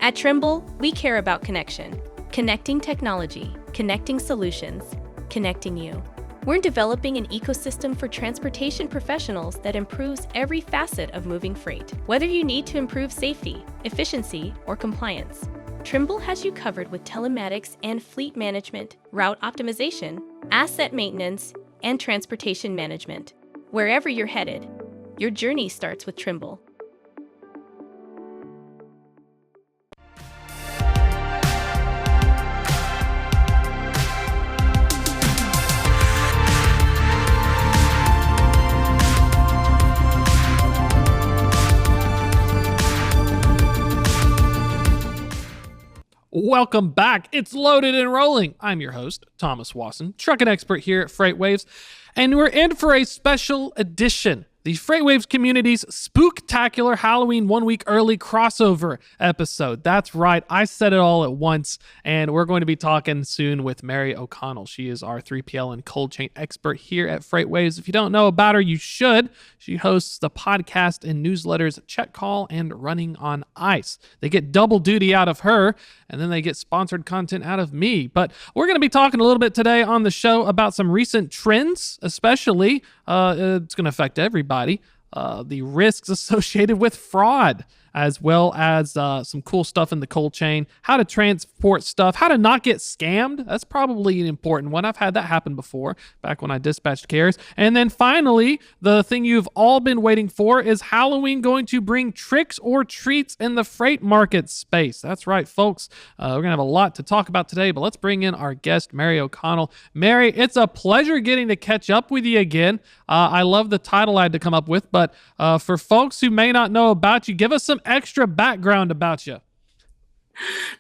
At Trimble, we care about connection. Connecting technology, connecting solutions, connecting you. We're developing an ecosystem for transportation professionals that improves every facet of moving freight. Whether you need to improve safety, efficiency, or compliance, Trimble has you covered with telematics and fleet management, route optimization, asset maintenance, and transportation management. Wherever you're headed, your journey starts with Trimble. Welcome back. It's Loaded and Rolling. I'm your host, Thomas Wasson, trucking expert here at FreightWaves, and we're in for a special edition. The FreightWaves community's Spooktacular Halloween 1 week early crossover episode. That's right, I said it all at once, and we're going to be talking soon with Mary O'Connell. She is our 3PL and cold chain expert here at FreightWaves. If you don't know about her, you should. She hosts the podcast and newsletters Check Call and Running on Ice. They get double duty out of her, and then they get sponsored content out of me. But we're going to be talking a little bit today on the show about some recent trends, especially. It's going to affect everybody. The risks associated with fraud, as well as some cool stuff in the cold chain, how to transport stuff, how to not get scammed. That's probably an important one. I've had that happen before, back when I dispatched carriers. And then finally, the thing you've all been waiting for is Halloween going to bring tricks or treats in the freight market space. That's right, folks. We're going to have a lot to talk about today, but let's bring in our guest, Mary O'Connell. Mary, it's a pleasure getting to catch up with you again. I love the title I had to come up with, but for folks who may not know about you, give us some extra background about you.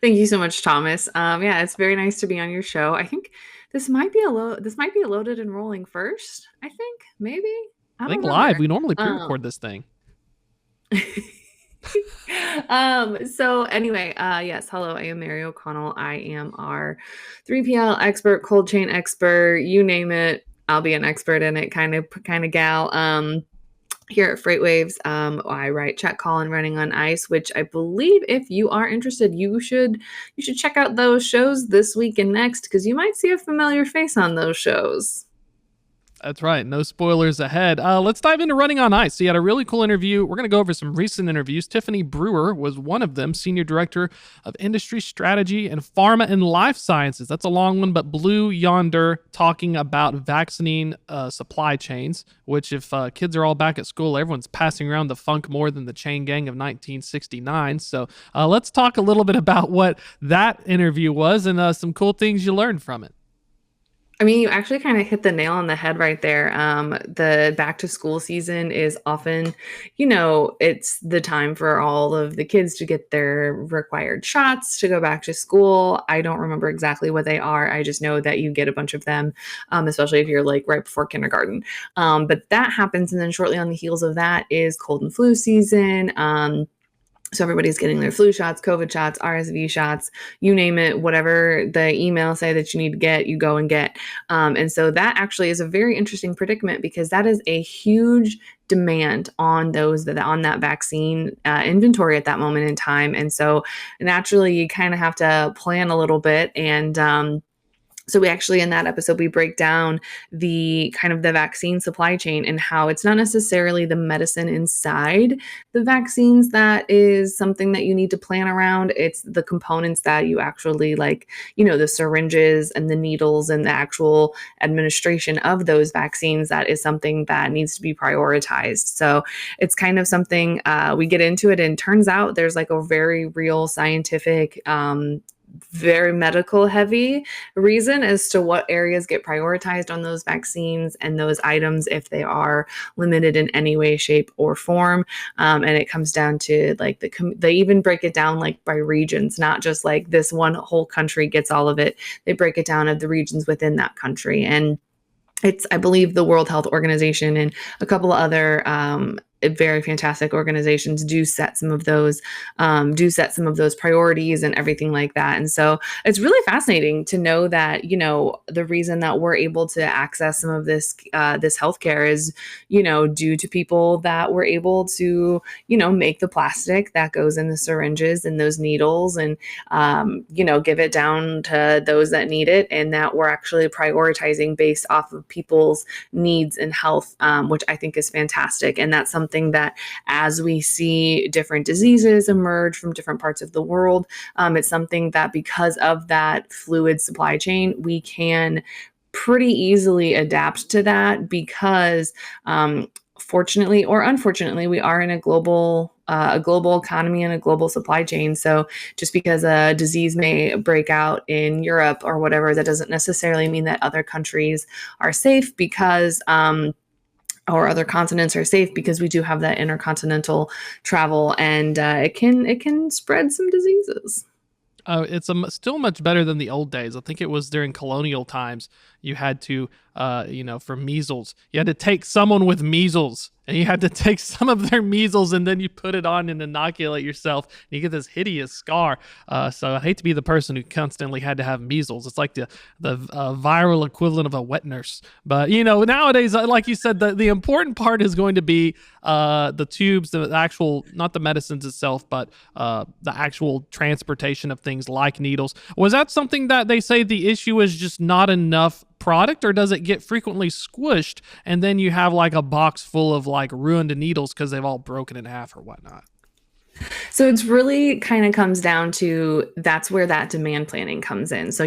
Thank you so much, Thomas. Yeah, it's very nice to be on your show. I think this might be a Loaded and Rolling first. I think maybe. I think live. We normally pre-record this thing. So anyway, yes, hello, I am Mary O'Connell. I am our 3PL expert, cold chain expert, you name it. I'll be an expert in it kind of gal. Here at FreightWaves, I write Check Call and Running on Ice, which I believe if you are interested, you should check out those shows this week and next, because you might see a familiar face on those shows. That's right. No spoilers ahead. Let's dive into Running on Ice. So you had a really cool interview. We're going to go over some recent interviews. Tiffany Brewer was one of them, Senior Director of Industry Strategy and Pharma and Life Sciences. That's a long one, but blue yonder, talking about vaccine supply chains, which if kids are all back at school, everyone's passing around the funk more than the chain gang of 1969. So let's talk a little bit about what that interview was and some cool things you learned from it. I mean, you actually kind of hit the nail on the head right there. The back to school season is often, it's the time for all of the kids to get their required shots to go back to school. I don't remember exactly what they are. I just know that you get a bunch of them, especially if you're like right before kindergarten. But that happens. And then shortly on the heels of that is cold and flu season. So everybody's getting their flu shots, COVID shots, RSV shots, you name it, whatever the emails say that you need to get, you go and get. And so that actually is a very interesting predicament, because that is a huge demand on that vaccine inventory at that moment in time. And so naturally you kind of have to plan a little bit. And so we actually, in that episode, we break down the kind of the vaccine supply chain and how it's not necessarily the medicine inside the vaccines that is something that you need to plan around. It's the components that you actually the syringes and the needles and the actual administration of those vaccines. That is something that needs to be prioritized. So it's kind of something we get into it, and turns out there's like a very real scientific very medical heavy reason as to what areas get prioritized on those vaccines and those items if they are limited in any way, shape, or form. And it comes down to like they even break it down like by regions, not just like this one whole country gets all of it. They break it down of the regions within that country. And it's, I believe, the World Health Organization and a couple of other very fantastic organizations do set some of those priorities and everything like that. And so it's really fascinating to know that, the reason that we're able to access some of this healthcare is, due to people that were able to, make the plastic that goes in the syringes and those needles and, give it down to those that need it, and that we're actually prioritizing based off of people's needs and health, which I think is fantastic. And that's something that as we see different diseases emerge from different parts of the world, it's something that because of that fluid supply chain, we can pretty easily adapt to that because fortunately or unfortunately, we are in a global economy and a global supply chain. So just because a disease may break out in Europe or whatever, that doesn't necessarily mean that other countries are safe because or other continents are safe, because we do have that intercontinental travel, and it can spread some diseases. It's still much better than the old days. I think it was during colonial times. You had to, for measles, you had to take someone with measles, and you had to take some of their measles, and then you put it on and inoculate yourself, and you get this hideous scar. So I hate to be the person who constantly had to have measles. It's like the viral equivalent of a wet nurse. But nowadays, like you said, the important part is going to be the tubes, the actual, not the medicines itself, but the actual transportation of things like needles. Was that something that they say the issue is just not enough product, or does it get frequently squished and then you have like a box full of like ruined needles because they've all broken in half or whatnot? So it's really kind of comes down to, that's where that demand planning comes in. So,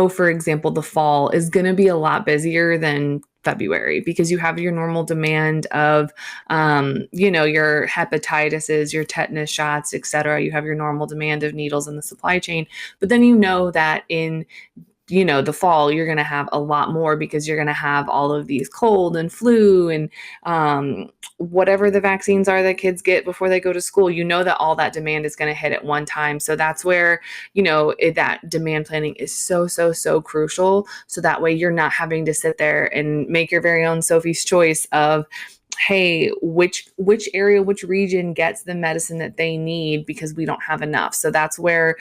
for example, the fall is going to be a lot busier than February because you have your normal demand of, your hepatitis, your tetanus shots, et cetera. You have your normal demand of needles in the supply chain. But then that in the fall, you're going to have a lot more because you're going to have all of these cold and flu and whatever the vaccines are that kids get before they go to school, that all that demand is going to hit at one time. So that's where, that demand planning is so, so, so crucial. So that way you're not having to sit there and make your very own Sophie's choice of, hey, which area, which region gets the medicine that they need because we don't have enough. So that's where,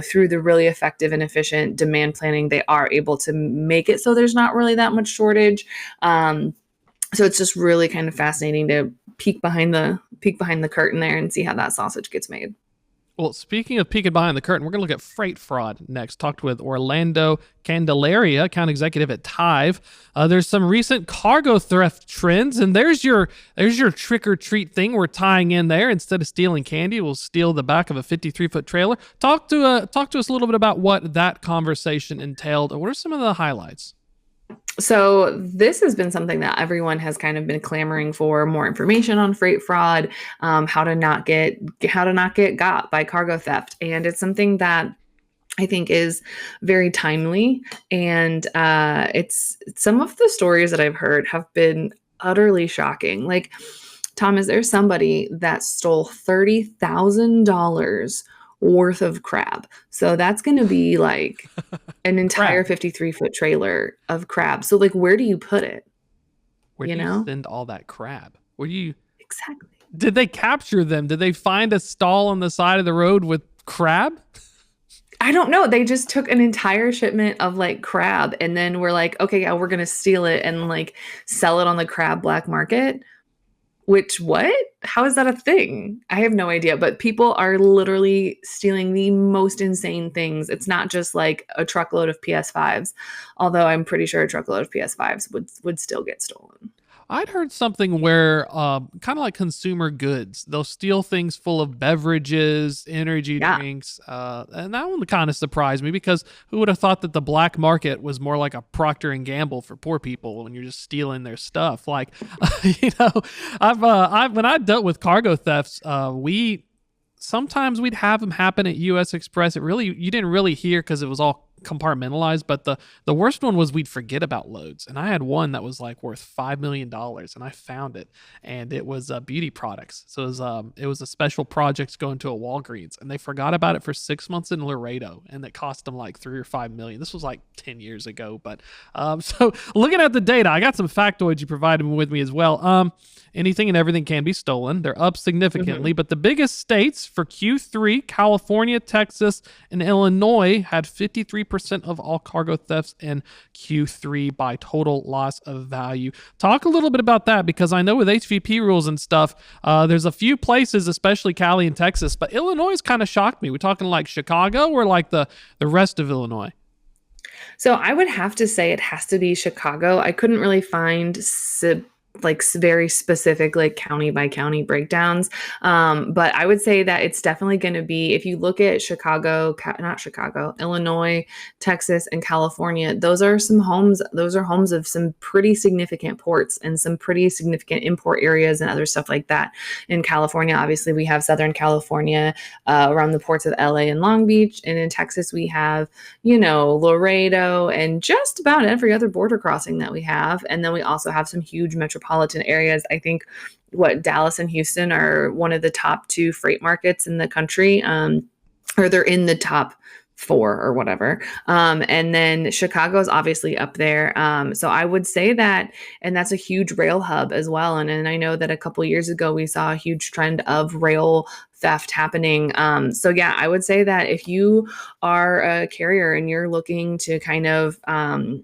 through the really effective and efficient demand planning, they are able to make it so there's not really that much shortage. So it's just really kind of fascinating to peek behind the curtain there and see how that sausage gets made. Well, speaking of peeking behind the curtain, we're going to look at freight fraud next. Talked with Orlando Candelaria, account executive at Tive. There's some recent cargo theft trends, and there's your trick or treat thing we're tying in there. Instead of stealing candy, we'll steal the back of a 53-foot trailer. Talk to us a little bit about what that conversation entailed. What are some of the highlights? So this has been something that everyone has kind of been clamoring for more information on freight fraud, how to not get got by cargo theft. And it's something that I think is very timely. And it's some of the stories that I've heard have been utterly shocking. Like, Tom, is there somebody that stole $30,000 worth of crab? So that's going to be like an entire 53-foot trailer of crab. So like, where do you put it? Where do you send all that crab? Exactly. Did they capture them? Did they find a stall on the side of the road with crab? I don't know. They just took an entire shipment of like crab and then we're like, okay, yeah, we're going to steal it and like sell it on the crab black market. What? How is that a thing? I have no idea, but people are literally stealing the most insane things. It's not just like a truckload of PS5s, although I'm pretty sure a truckload of PS5s would still get stolen. I'd heard something where kind of like consumer goods, they'll steal things full of beverages, energy drinks, and that one kind of surprised me because who would have thought that the black market was more like a Procter and Gamble for poor people when you're just stealing their stuff. Like, I've when I dealt with cargo thefts, sometimes we'd have them happen at U.S. Express. You didn't really hear because it was all compartmentalized. But the worst one was we'd forget about loads. And I had one that was like worth $5 million, and I found it, and it was beauty products. So it was a special project going to a Walgreens, and they forgot about it for 6 months in Laredo, and it cost them like 3 or 5 million. This was like 10 years ago. But so looking at the data, I got some factoids you provided with me as well. Anything and everything can be stolen. They're up significantly, but the biggest states for Q3, California, Texas, and Illinois had 53% of all cargo thefts in Q3 by total loss of value. Talk a little bit about that, because I know with HVP rules and stuff, there's a few places, especially Cali and Texas, but Illinois kind of shocked me. We're talking like Chicago or like the rest of Illinois? So I would have to say it has to be Chicago. I couldn't really find very specific like county by county breakdowns, but I would say that it's definitely going to be, if you look at Illinois, Texas, and California, those are homes of some pretty significant ports and some pretty significant import areas and other stuff like that. In California, obviously we have Southern California, around the ports of LA and Long Beach, and in Texas we have Laredo and just about every other border crossing that we have. And then we also have some huge metropolitan areas. I think Dallas and Houston are one of the top 2 freight markets in the country, or they're in the top 4 or whatever. And then Chicago is obviously up there. So I would say that, and that's a huge rail hub as well. And I know that a couple years ago, we saw a huge trend of rail theft happening. So yeah, I would say that if you are a carrier and you're looking to kind of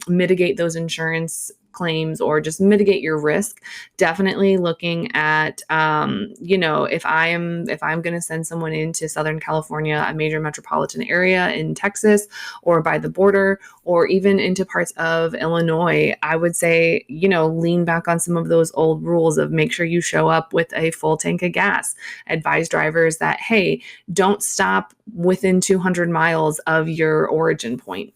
mitigate those insurance claims or just mitigate your risk, definitely looking at, if I'm going to send someone into Southern California, a major metropolitan area in Texas or by the border, or even into parts of Illinois, I would say, lean back on some of those old rules of make sure you show up with a full tank of gas. Advise drivers that, hey, don't stop within 200 miles of your origin point.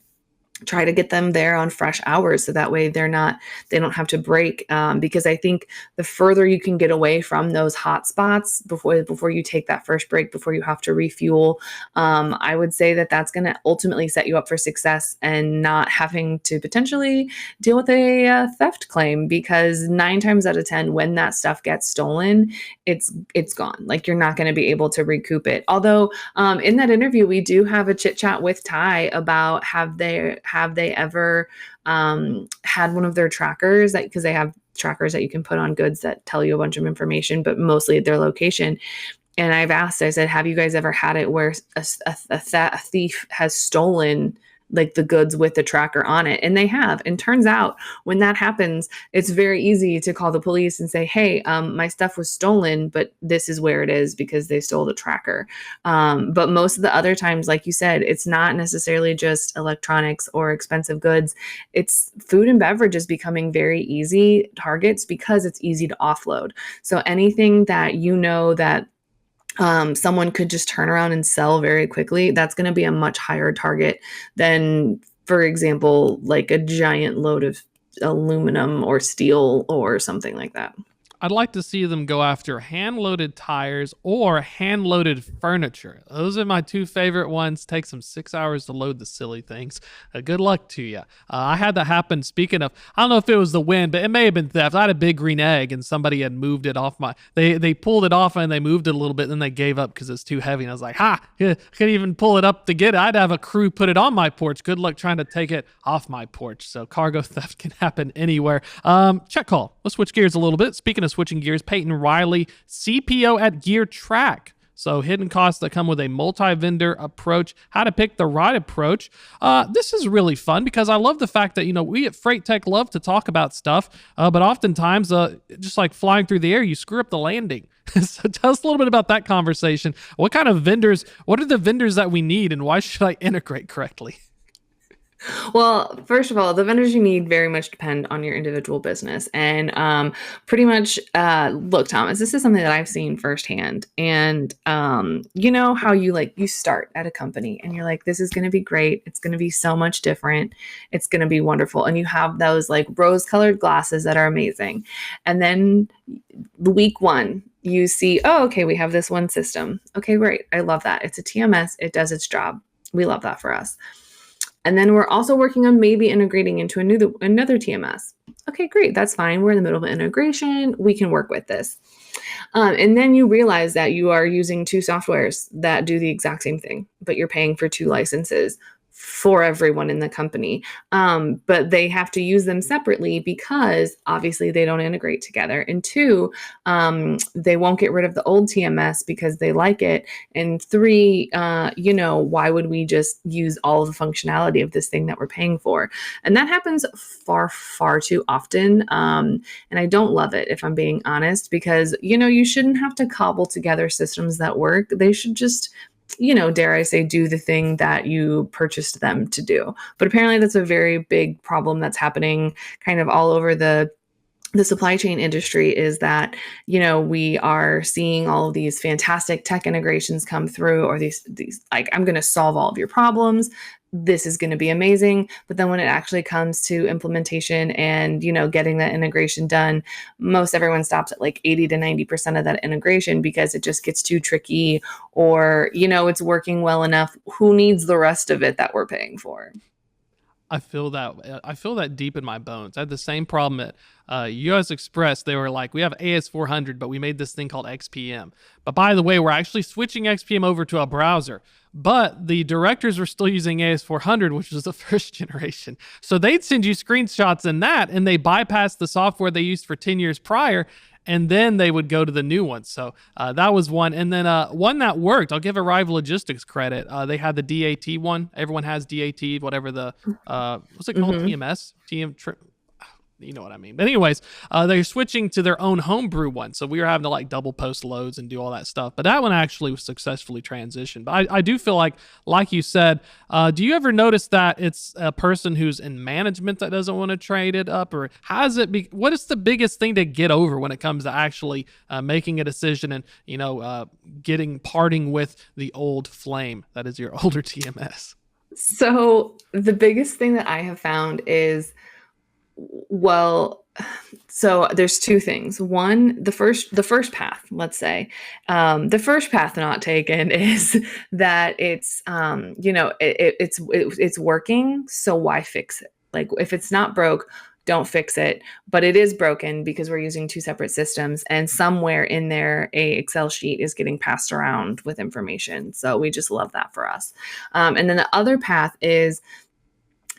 Try to get them there on fresh hours, so that way they don't have to break. Because I think the further you can get away from those hot spots before you take that first break, before you have to refuel, I would say that that's going to ultimately set you up for success and not having to potentially deal with a theft claim, because 9 times out of 10, when that stuff gets stolen, it's gone. Like, you're not going to be able to recoup it. Although in that interview, we do have a chit chat with Ty about have they ever had one of their trackers, because they have trackers that you can put on goods that tell you a bunch of information, but mostly their location. And I said, have you guys ever had it where a thief has stolen like the goods with the tracker on it? And they have. And turns out when that happens, it's very easy to call the police and say, hey, my stuff was stolen, but this is where it is because they stole the tracker. But most of the other times, like you said, it's not necessarily just electronics or expensive goods. It's food and beverage is becoming very easy targets because it's easy to offload. So anything that that someone could just turn around and sell very quickly, that's going to be a much higher target than, for example, like a giant load of aluminum or steel or something like that. I'd like to see them go after hand-loaded tires or hand-loaded furniture. Those are my 2 favorite ones. Takes them 6 hours to load the silly things. Good luck to you. I had that happen. Speaking of, I don't know if it was the wind, but it may have been theft. I had a big green egg and somebody had moved it off they pulled it off and they moved it a little bit, and then they gave up because it's too heavy. And I was like, I couldn't even pull it up to get it. I'd have a crew put it on my porch. Good luck trying to take it off my porch. So cargo theft can happen anywhere. Check call. Let's switch gears a little bit. Speaking of switching gears, Peyton Riley, CPO at Gear Track. So hidden costs that come with a multi-vendor approach, how to pick the right approach. This is really fun because I love the fact that, we at Freight Tech love to talk about stuff, but oftentimes, just like flying through the air, you screw up the landing. So tell us a little bit about that conversation. What are the vendors that we need, and why should I integrate correctly? Well, first of all, the vendors you need very much depend on your individual business. And pretty much, look, Thomas, this is something that I've seen firsthand. And you know how you start at a company and you're like, this is going to be great. It's going to be so much different. It's going to be wonderful. And you have those like rose-colored glasses that are amazing. And then week 1, you see, oh, okay, we have this one system. Okay, great. I love that. It's a TMS. It does its job. We love that for us. And then we're also working on maybe integrating into another TMS. Okay, great. That's fine. We're in the middle of integration. We can work with this. And then you realize that you are using two softwares that do the exact same thing, but you're paying for two licenses for everyone in the company. But they have to use them separately because obviously they don't integrate together. And two, they won't get rid of the old TMS because they like it. And three, why would we just use all of the functionality of this thing that we're paying for? And that happens far, far too often. And I don't love it, if I'm being honest, because, you shouldn't have to cobble together systems that work. They should just dare I say, do the thing that you purchased them to do. But apparently that's a very big problem that's happening kind of all over the supply chain industry, is that, we are seeing all of these fantastic tech integrations come through, or these like, I'm going to solve all of your problems. This is going to be amazing. But then when it actually comes to implementation and, getting that integration done, most everyone stops at like 80 to 90% of that integration because it just gets too tricky, or, it's working well enough. Who needs the rest of it that we're paying for? I feel that. I feel that deep in my bones. I had the same problem at US Express. They were like, we have AS400, but we made this thing called XPM. But by the way, we're actually switching XPM over to a browser. But the directors were still using AS400, which was the first generation. So they'd send you screenshots in that, and they bypassed the software they used for 10 years prior, and then they would go to the new one. So that was one. And then one that worked, I'll give Arrive Logistics credit. They had the DAT one. Everyone has DAT, whatever the, what's it called? TMS? You know what I mean. But anyways, they're switching to their own homebrew one. So we were having to like double post loads and do all that stuff. But that one actually was successfully transitioned. But I do feel like you said, do you ever notice that it's a person who's in management that doesn't want to trade it up? Or what is the biggest thing to get over when it comes to actually making a decision and, parting with the old flame that is your older TMS? So the biggest thing that I have found is, so there's two things. One, the first path, let's say, the first path not taken is that it's, it's working. So why fix it? Like, if it's not broke, don't fix it. But it is broken because we're using two separate systems, and somewhere in there, a Excel sheet is getting passed around with information. So we just love that for us. And then the other path is,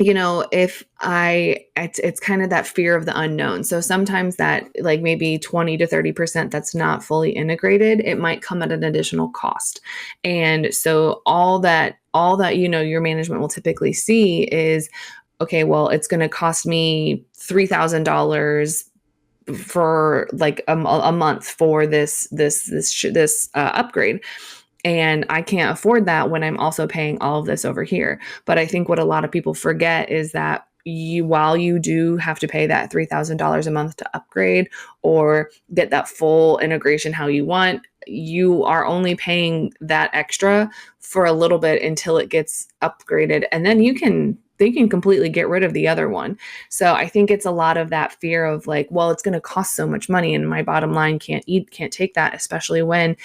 it's kind of that fear of the unknown. So sometimes that, like, maybe 20 to 30% that's not fully integrated, it might come at an additional cost. And so all that, your management will typically see is, okay, well, it's going to cost me $3,000 for like a month for this upgrade. And I can't afford that when I'm also paying all of this over here. But I think what a lot of people forget is that while you do have to pay that $3,000 a month to upgrade or get that full integration how you want, you are only paying that extra for a little bit until it gets upgraded. And then they can completely get rid of the other one. So I think it's a lot of that fear of like, well, it's going to cost so much money and my bottom line can't take that, especially when,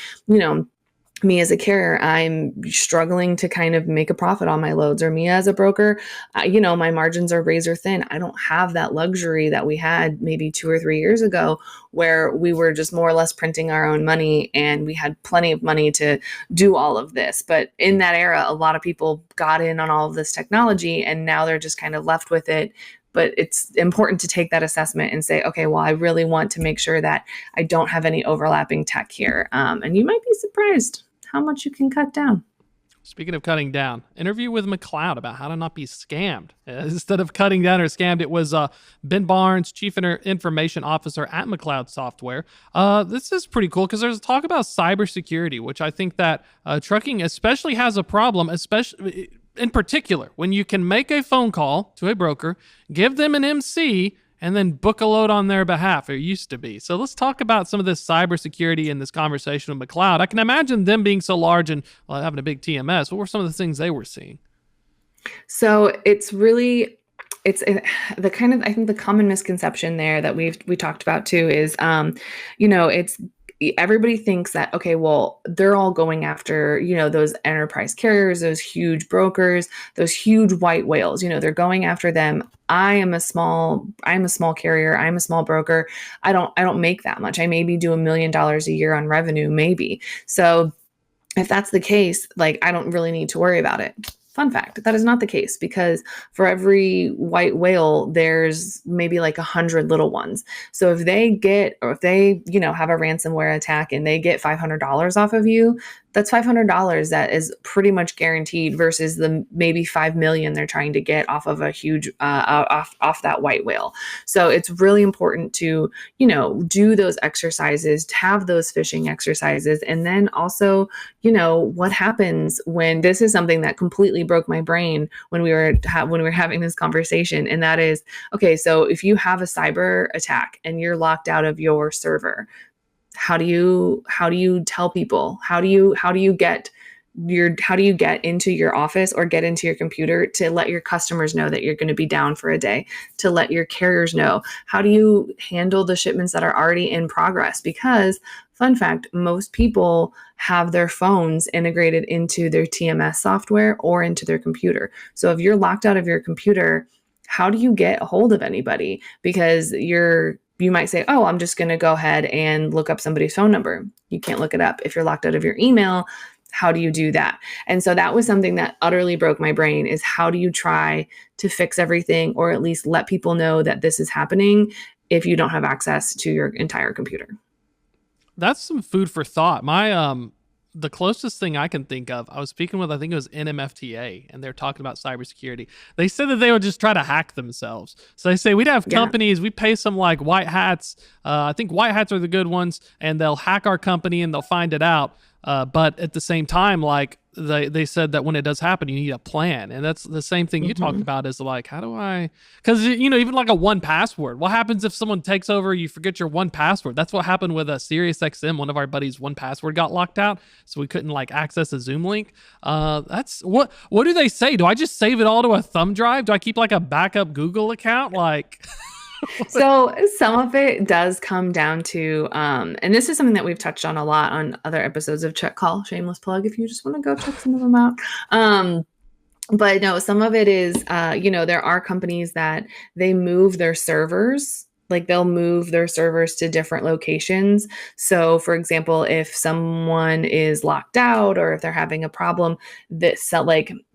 me as a carrier, I'm struggling to kind of make a profit on my loads, or me as a broker, my margins are razor thin. I don't have that luxury that we had maybe 2 or 3 years ago, where we were just more or less printing our own money and we had plenty of money to do all of this. But in that era, a lot of people got in on all of this technology, and now they're just kind of left with it. But it's important to take that assessment and say, okay, well, I really want to make sure that I don't have any overlapping tech here. And you might be surprised how much you can cut down. Speaking of cutting down, interview with McLeod about how to not be scammed. Instead of cutting down or scammed, it was Ben Barnes, Chief Information Officer at McLeod Software. This is pretty cool because there's talk about cybersecurity, which I think that trucking especially has a problem, especially in particular when you can make a phone call to a broker, give them an MC, and then book a load on their behalf. It used to be. So let's talk about some of this cybersecurity in this conversation with McLeod. I can imagine them being so large and having a big TMS. What were some of the things they were seeing? So it's the kind of, I think the common misconception there that we talked about too is, everybody thinks that, okay, well, they're all going after, those enterprise carriers, those huge brokers, those huge white whales, they're going after them. I'm a small carrier. I'm a small broker. I don't make that much. I maybe do $1 million a year on revenue, maybe. So if that's the case, like, I don't really need to worry about it. Fun fact, that is not the case, because for every white whale, there's maybe like 100 little ones. So if they have a ransomware attack and they get $500 off of you, that's $500 that is pretty much guaranteed versus the maybe 5 million they're trying to get off of a huge off that white whale. So it's really important to, do those exercises, to have those phishing exercises. And then also, what happens when this is something that completely broke my brain when we were having this conversation. And that is, okay, so if you have a cyber attack and you're locked out of your server, how do you tell people? How do you get into your office or get into your computer to let your customers know that you're going to be down for a day, to let your carriers know? How do you handle the shipments that are already in progress? Because, fun fact, most people have their phones integrated into their TMS software or into their computer. So if you're locked out of your computer, how do you get a hold of anybody? Because you might say, oh, I'm just going to go ahead and look up somebody's phone number. You can't look it up. If you're locked out of your email, how do you do that? And so that was something that utterly broke my brain, is how do you try to fix everything, or at least let people know that this is happening if you don't have access to your entire computer? That's some food for thought. The closest thing I can think of, I was speaking with, I think it was nmfta, and they're talking about cybersecurity. They said that they would just try to hack themselves. So they say we'd have companies, we pay some like white hats. I think white hats are the good ones, and they'll hack our company and they'll find it out. But at the same time, like they said that when it does happen, you need a plan. And that's the same thing you talked about, is like, how do I, because, even like a 1Password, what happens if someone takes over, you forget your 1Password? That's what happened with a SiriusXM. One of our buddies' 1Password got locked out, so we couldn't like access a Zoom link. That's what do they say? Do I just save it all to a thumb drive? Do I keep like a backup Google account? Like... So some of it does come down to, and this is something that we've touched on a lot on other episodes of Check Call, shameless plug if you just want to go check some of them out. But no, some of it is, there are companies that they move their servers. Like, they'll move their servers to different locations. So for example, if someone is locked out or if they're having a problem,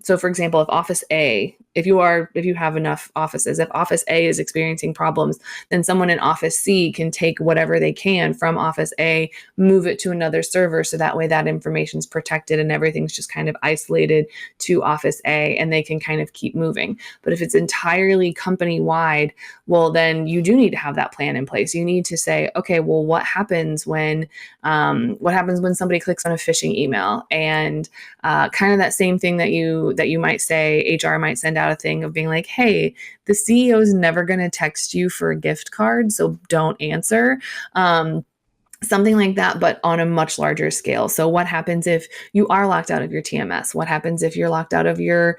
so for example, if Office A, if you have enough offices, if Office A is experiencing problems, then someone in Office C can take whatever they can from Office A, move it to another server. So that way that information is protected and everything's just kind of isolated to Office A, and they can kind of keep moving. But if it's entirely company wide, well, then you do need to have that plan in place. You need to say, okay, well, what happens when somebody clicks on a phishing email? And kind of that same thing that you might say, HR might send out a thing of being like, hey, the CEO is never going to text you for a gift card, so don't answer. Something like that, but on a much larger scale. So what happens if you are locked out of your TMS? What happens if you're locked out of your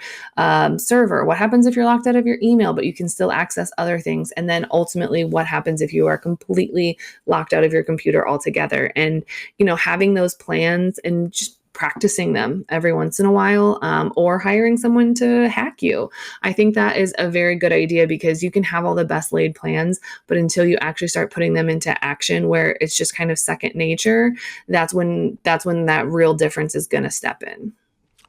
server? What happens if you're locked out of your email, but you can still access other things? And then ultimately, what happens if you are completely locked out of your computer altogether? And, having those plans and just practicing them every once in a while, or hiring someone to hack you. I think that is a very good idea, because you can have all the best laid plans, but until you actually start putting them into action where it's just kind of second nature, that's when that real difference is going to step in.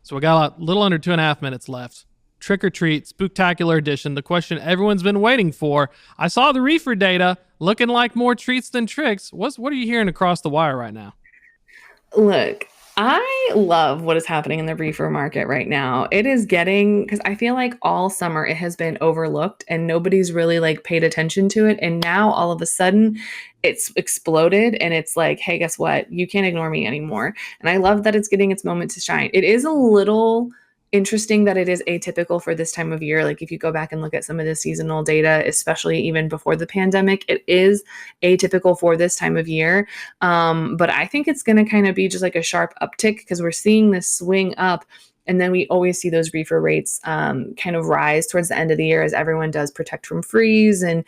So we got a little under 2.5 minutes left. Trick or Treat, Spooktacular Edition, the question everyone's been waiting for. I saw the reefer data looking like more treats than tricks. What are you hearing across the wire right now? Look, I love what is happening in the reefer market right now. It is because I feel like all summer it has been overlooked and nobody's really like paid attention to it. And now all of a sudden it's exploded, and it's like, hey, guess what? You can't ignore me anymore. And I love that it's getting its moment to shine. It is a little interesting that it is atypical for this time of year. Like, if you go back and look at some of the seasonal data, especially even before the pandemic, it is atypical for this time of year. But I think it's going to kind of be just like a sharp uptick, because we're seeing this swing up And then we always see those reefer rates kind of rise towards the end of the year as everyone does protect from freeze and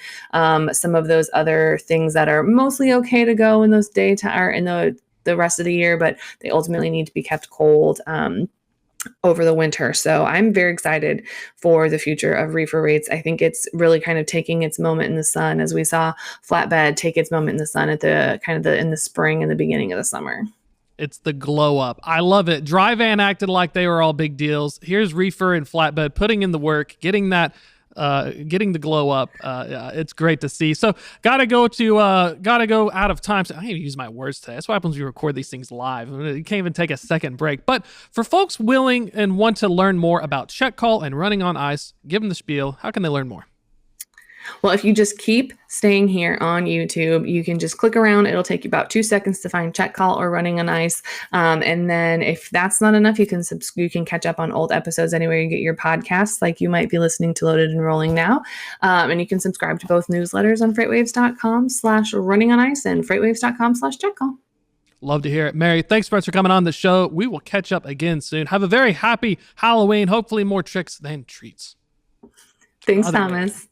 some of those other things that are mostly okay to go in those daytime or in the rest of the year, but they ultimately need to be kept cold over the winter. So I'm very excited for the future of reefer rates. I think it's really kind of taking its moment in the sun, as we saw flatbed take its moment in the sun at the in the spring and the beginning of the summer. It's the glow up. I love it. Dry van acted like they were all big deals. Here's reefer and flatbed putting in the work, getting the glow up. It's great to see. So gotta go out of time. So I can't even use my words today. That's what happens when you record these things live. You can't even take a second break. But for folks willing and want to learn more about check call and running on ice, give them the spiel. How can they learn more? Well, if you just keep staying here on YouTube, you can just click around. It'll take you about 2 seconds to find check call or running on ice. And then if that's not enough, you can catch up on old episodes anywhere you get your podcasts, like you might be listening to Loaded and Rolling now. And you can subscribe to both newsletters on freightwaves.com/running on ice and freightwaves.com/check call. Love to hear it. Mary, thanks so much for coming on the show. We will catch up again soon. Have a very happy Halloween. Hopefully more tricks than treats. Thanks, Thomas.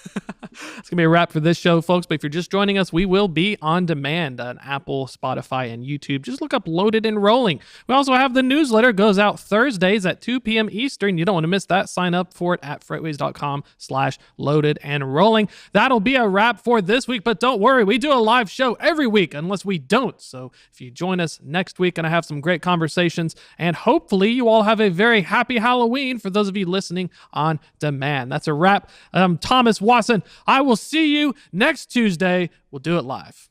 It's going to be a wrap for this show, folks. But if you're just joining us, we will be on demand on Apple, Spotify, and YouTube. Just look up Loaded and Rolling. We also have the newsletter. It goes out Thursdays at 2 p.m. Eastern. You don't want to miss that. Sign up for it at freightwaves.com/loaded and rolling. That'll be a wrap for this week. But don't worry, we do a live show every week unless we don't. So if you join us next week, going to have some great conversations. And hopefully you all have a very happy Halloween for those of you listening on demand. That's a wrap. Thomas Watson. I will see you next Tuesday. We'll do it live.